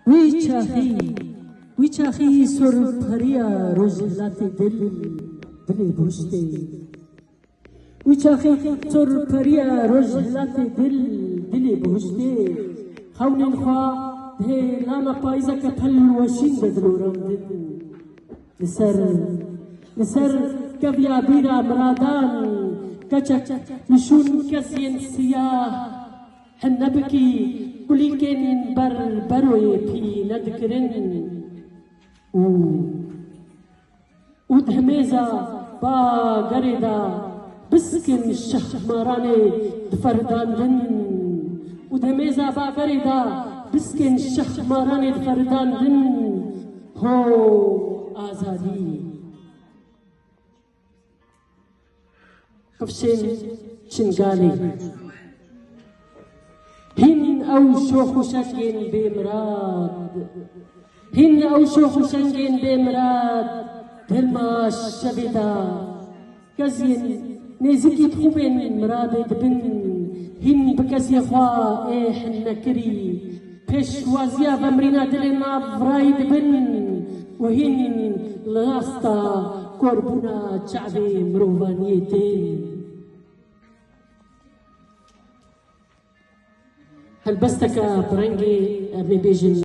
وی چاخی سر پریا رجلات دل بوشته وی چاخی سر پریا رجلات دل بوشته خون خوا ده لاما پایزا کپل وشین بدلورم لسر كفيا بيرا مرادان كچك نشون كسين سياه حنبكي كليكين بروي في ندكرن ودهميزا با غريدا بسكن الشخمراني دفردان دن ودهميزا با غريدا بسكن الشخمراني دفردان دن هو آزادي حسين شنقالي هن أو شوخ شكين بمراد هن أو شوخ شكين بمراد دلما الشبدا كزين نزكي تخوبين مراد دبن هن بكزي خوا إيح النكري بشوازيا بمرينا دلنا فراي دبن وهن لغاستا كوربونا شعبي مروفانيتين هل بستك برنجي ابن بيجن